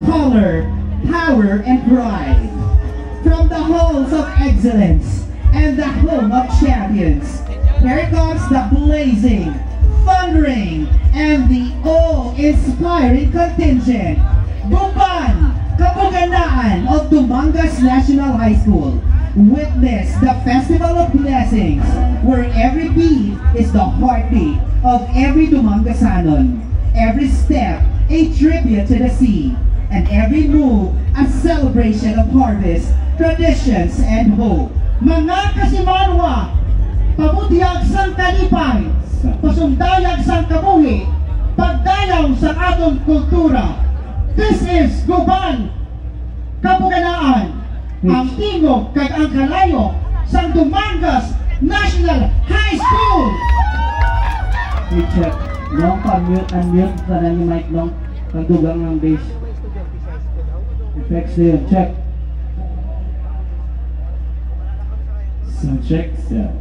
color, power, and pride. From the halls of excellence and the home of champions, here comes the blazing, thundering, and the awe-inspiring contingent. Guban, Kapuganaan of Dumangas National High School. Witness the Festival of Blessings, where every beat is the heartbeat of every Dumangasanon. Every step, a tribute to the sea, and every move, a celebration of harvest, traditions, and hope. Mga kasimanwa, pamutiyag sang kalipay, pasundayag sang kabuhi, pagdayaw sa atong kultura. This is Guban, Kapuganaan, ang tingog kag ang kalayo sang Dumangas National High School. We check. Long unmute sana ni mic long. Pagdugang ng bass. Effects yun. Check. Sound check. Yeah.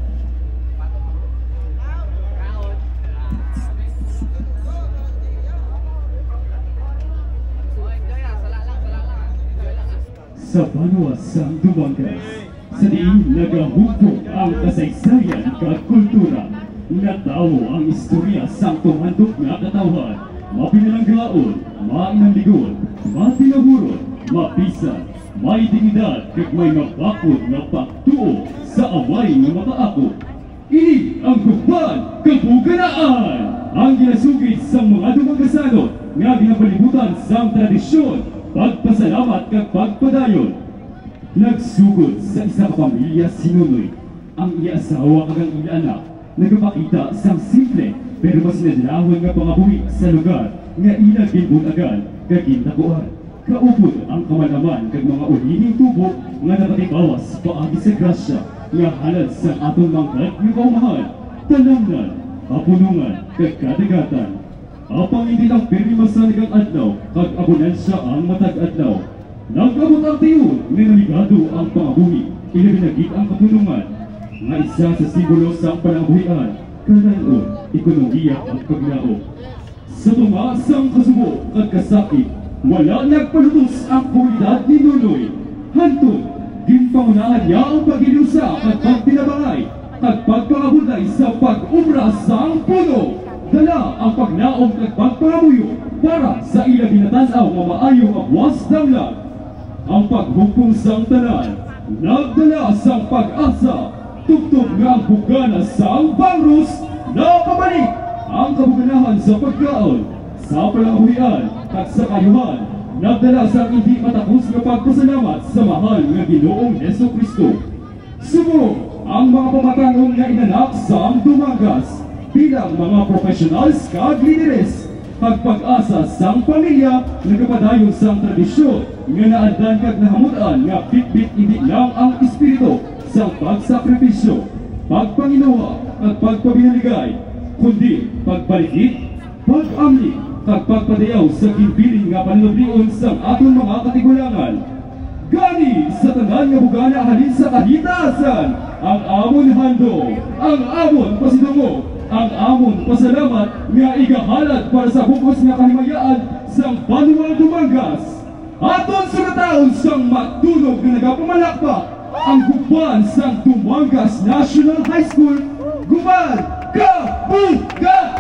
Sa panuwasang Dumangas, sa diin nagahugpo ang kasaysayan at kultura. Natawo ang istorya sang tumandok nga katawhan, mapinalanggaon, mainamligon, matinahurot, mapisan, may dignidad kag may mabakod nga pagtuo sa away nga makaako. Ini ang Guban, Kapuganaan, ang ginasugid sa mga Dumangasanot nga ginapalibutan sang tradisyon, pagpasalamat kag pagpadayon. Nagsugod sa isa ka pamilya sinunoy, ang iya asawa kag ang iya anak nagpakita sang simple pero mas nadalahon nga pangabuhi sa lugar nga ilang ginbunagan kag gintakuan. Kaupod ang kamalaman kag mga ulihing tubo nga napatibawas paagi sa grasya nga halad sa atong mangkat nga kaumahan, talamnan, kapunungan kag kadagatan. Apang hindi lang pirmimasan kag adlaw kag abunensya ang matag adlaw. Nag-abot ang tiyon nga naligado ang pangabuhi, ilabinagit ang kapunungan nga isa sa simbolo sa pangabuhian, kalayon, ekonomiya at paglao. Sa tumasang kasubo at kasakit, wala nagpalutos ang komunidad ni Nunoy. Hantod, ginpangunahan niya ang pag-ilusa at pagtinabangay at pagpangabulay sa pag-ubra sa ang puno. Dala ang pagnaong at pagpangabuyo para sa ilang ginatanaw nga maayong abwas damlag. Ang paghukong sang tanan, nagdala sang pag-asa, tugtog nga ang bugana sa ang bangrus, napabalik ang kabuganahan sa pagkaon, sa palangabuhian at sa kayuhan, nagdala sa hindi matapos na pagpasalamat sa mahal nga Ginoong Jesucristo. Sumo ang mga pamatangong nga inanak sa ang Dumangas bilang mga professionals kag lideres, pag-asa sang pamilya nagapadayon sang tradisyon nga naadlan kag nahamutan nga bitbit hindi lang ang espiritu sa pagsakripisyo, pagpanginuha at pagpabinaligay, kundi pagbalikit, pag-amli at pagpadayaw sa kinpiling nga panlublion sa atong mga katigulangan. Gani sa tanan nga bugana halin sa kahitasan, ang amon handog, ang amon pasidungo, ang amon pasalamat nga igahalad para sa bukos nga kahimayaan sang Banuang Dumangas. Aton sunataon sang magtunog nga nagapamalakpak ang Guban sang Dumangas National High School, Guban Kapuganaan!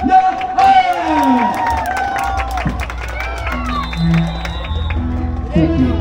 Thank you.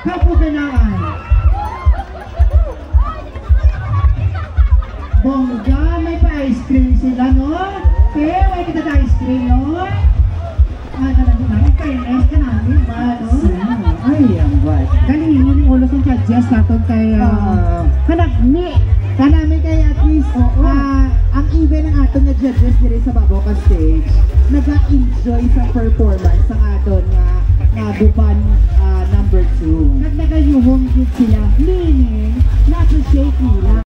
kapuganaan. Bongga, may pa-ice cream sila, no? Kaya, may kita ice cream, no? Talagang namin, fairness ka namin ba, no? Ay, ang bad. Kanina yung ulo sa judges natin kay kanagni. Kanami kay at least, ang even ng aton na judges diri sa Baboka stage, nag-enjoy sa performance ng aton nga Guban number 2. Nagnagayuhong sila, meaning, na-appreciate nila.